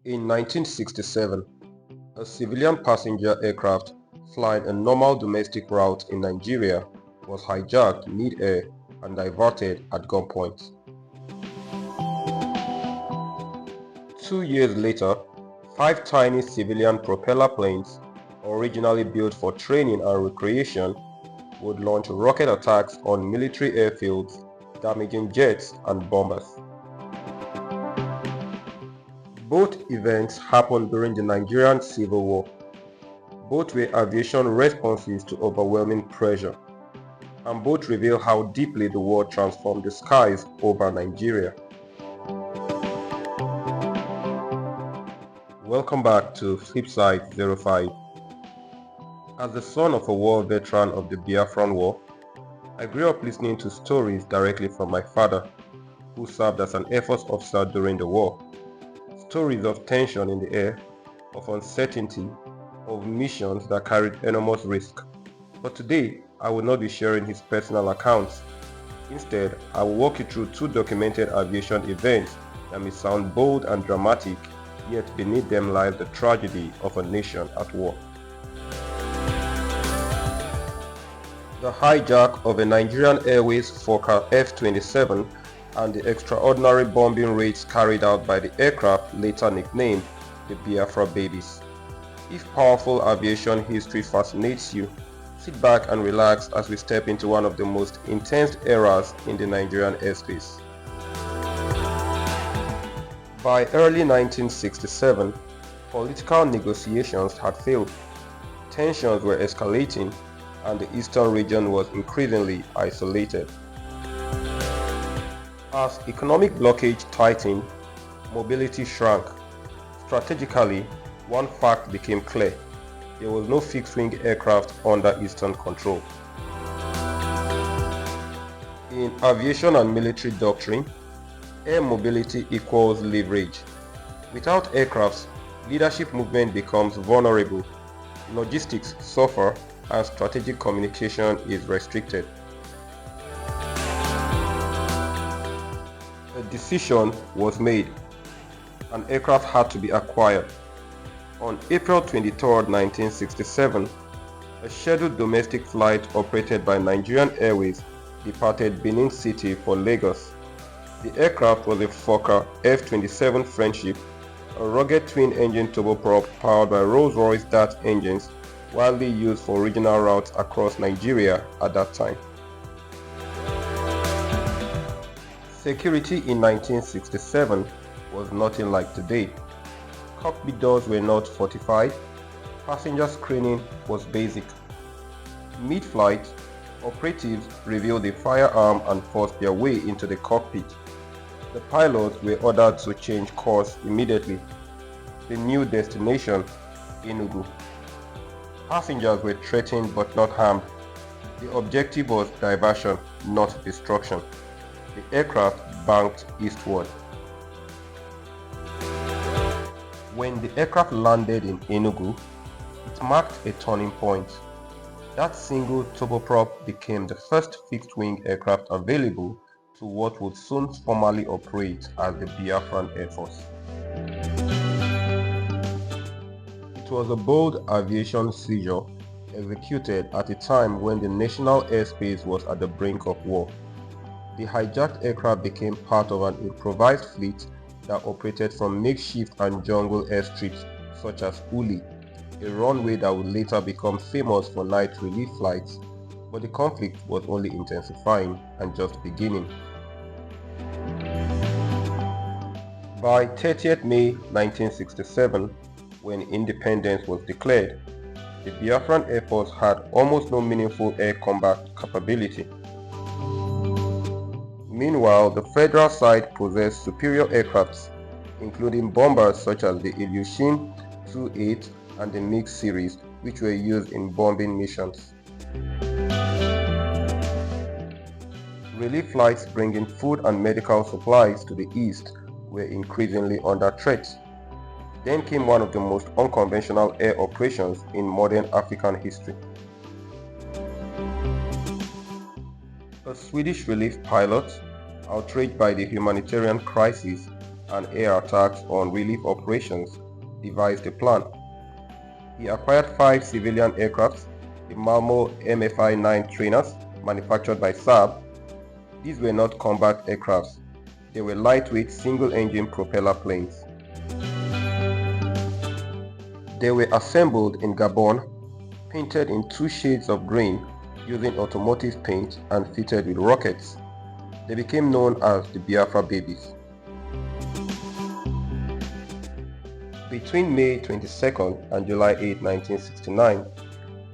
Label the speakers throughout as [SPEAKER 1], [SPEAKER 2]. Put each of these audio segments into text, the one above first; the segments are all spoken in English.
[SPEAKER 1] In 1967, a civilian passenger aircraft flying a normal domestic route in Nigeria was hijacked mid-air and diverted at gunpoint. 2 years later, 5 tiny civilian propeller planes, originally built for training and recreation, would launch rocket attacks on military airfields, damaging jets and bombers. Both events happened during the Nigerian Civil War. Both were aviation responses to overwhelming pressure, and both reveal how deeply the war transformed the skies over Nigeria. Welcome back to Flipside 05. As the son of a war veteran of the Biafran War, I grew up listening to stories directly from my father, who served as an Air Force officer during the war. Stories of tension in the air, of uncertainty, of missions that carried enormous risk. But today, I will not be sharing his personal accounts. Instead, I will walk you through 2 documented aviation events that may sound bold and dramatic, yet beneath them lies the tragedy of a nation at war. The hijack of a Nigerian Airways Fokker F-27 and the extraordinary bombing raids carried out by the aircraft later nicknamed the Biafra babies. If powerful aviation history fascinates you, sit back and relax as we step into one of the most intense eras in the Nigerian airspace. By early 1967, political negotiations had failed, tensions were escalating, and the eastern region was increasingly isolated. As economic blockage tightened, mobility shrank. Strategically, one fact became clear: there was no fixed-wing aircraft under Eastern control. In aviation and military doctrine, air mobility equals leverage. Without aircrafts, leadership movement becomes vulnerable, logistics suffer, and strategic communication is restricted. A decision was made. An aircraft had to be acquired. On April 23, 1967, a scheduled domestic flight operated by Nigerian Airways departed Benin City for Lagos. The aircraft was a Fokker F-27 Friendship, a rugged twin-engine turboprop powered by Rolls-Royce Dart engines, widely used for regional routes across Nigeria at that time. Security in 1967 was nothing like today. Cockpit doors were not fortified, passenger screening was basic. Mid-flight, operatives revealed a firearm and forced their way into the cockpit. The pilots were ordered to change course immediately. The new destination, Enugu. Passengers were threatened but not harmed. The objective was diversion, not destruction. The aircraft banked eastward. When the aircraft landed in Enugu, it marked a turning point. That single turboprop became the first fixed-wing aircraft available to what would soon formally operate as the Biafran Air Force. It was a bold aviation seizure executed at a time when the national airspace was at the brink of war. The hijacked aircraft became part of an improvised fleet that operated from makeshift and jungle airstrips such as Uli, a runway that would later become famous for night relief flights, but the conflict was only intensifying and just beginning. By 30th May 1967, when independence was declared, the Biafran Air Force had almost no meaningful air combat capability. Meanwhile, the federal side possessed superior aircrafts, including bombers such as the Aviation 2-8 and the Mix series, which were used in bombing missions. Relief flights bringing food and medical supplies to the east were increasingly under threat. Then came one of the most unconventional air operations in modern African history. A Swedish relief pilot, outraged by the humanitarian crisis, and air attacks on relief operations, devised a plan. He acquired 5 civilian aircraft, the Malmo MFI-9 trainers manufactured by Saab. These were not combat aircrafts, they were lightweight single-engine propeller planes. They were assembled in Gabon, painted in 2 shades of green using automotive paint and fitted with rockets. They became known as the Biafra babies. Between May 22nd and July 8, 1969,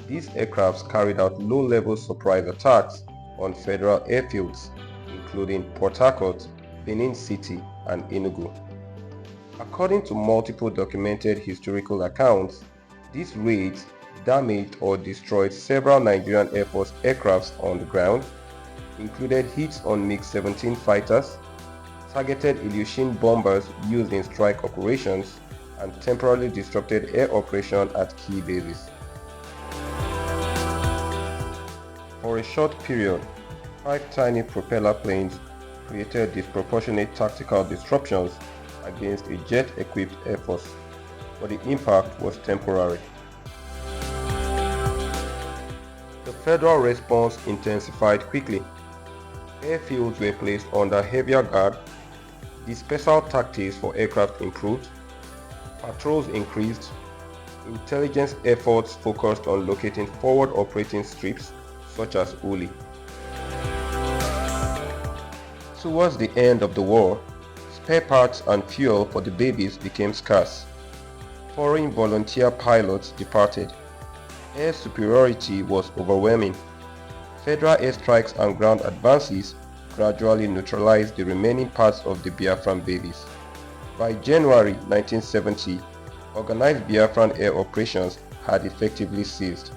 [SPEAKER 1] these aircrafts carried out low-level surprise attacks on federal airfields, including Port Harcourt, Benin City, and Enugu. According to multiple documented historical accounts, these raids damaged or destroyed several Nigerian Air Force aircrafts on the ground, included hits on MiG-17 fighters, targeted Ilyushin bombers used in strike operations, and temporarily disrupted air operation at key bases. For a short period, 5 tiny propeller planes created disproportionate tactical disruptions against a jet-equipped air force, but the impact was temporary. The federal response intensified quickly. Airfields were placed under heavier guard, dispersal tactics for aircraft improved, patrols increased, intelligence efforts focused on locating forward operating strips such as Uli. Towards the end of the war, spare parts and fuel for the babies became scarce. Foreign volunteer pilots departed. Air superiority was overwhelming. Federal airstrikes and ground advances gradually neutralized the remaining parts of the Biafran babies. By January 1970, organized Biafran air operations had effectively ceased.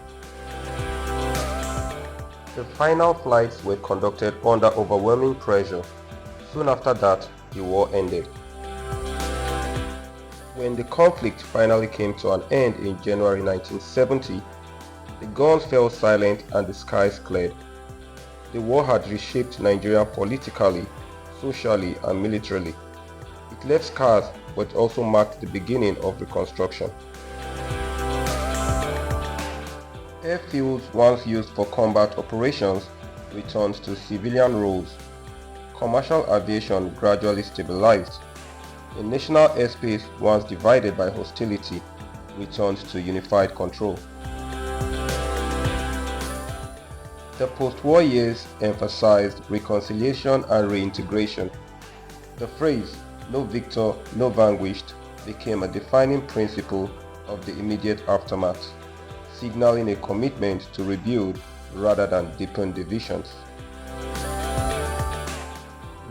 [SPEAKER 1] The final flights were conducted under overwhelming pressure. Soon after that, the war ended. When the conflict finally came to an end in January 1970, the guns fell silent and the skies cleared. The war had reshaped Nigeria politically, socially, and militarily. It left scars but also marked the beginning of reconstruction. Airfields once used for combat operations returned to civilian roles. Commercial aviation gradually stabilized. The national airspace once divided by hostility returned to unified control. The post-war years emphasized reconciliation and reintegration. The phrase, "no victor, no vanquished," became a defining principle of the immediate aftermath, signaling a commitment to rebuild rather than deepen divisions.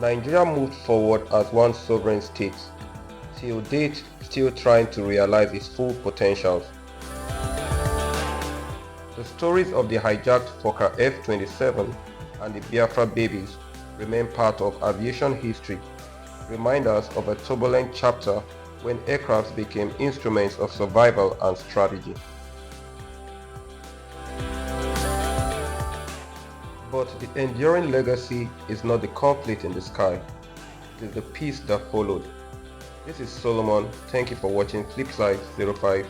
[SPEAKER 1] Nigeria moved forward as one sovereign state, till date still trying to realize its full potentials. The stories of the hijacked Fokker F-27 and the Biafra babies remain part of aviation history, reminders of a turbulent chapter when aircraft became instruments of survival and strategy. But the enduring legacy is not the conflict in the sky, it is the peace that followed. This is Solomon. Thank you for watching Flipside 05.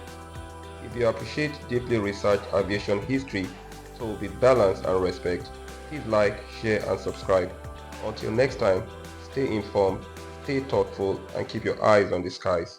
[SPEAKER 1] If you appreciate deeply researched aviation history told with balance and respect, please like, share and subscribe. Until next time, stay informed, stay thoughtful and keep your eyes on the skies.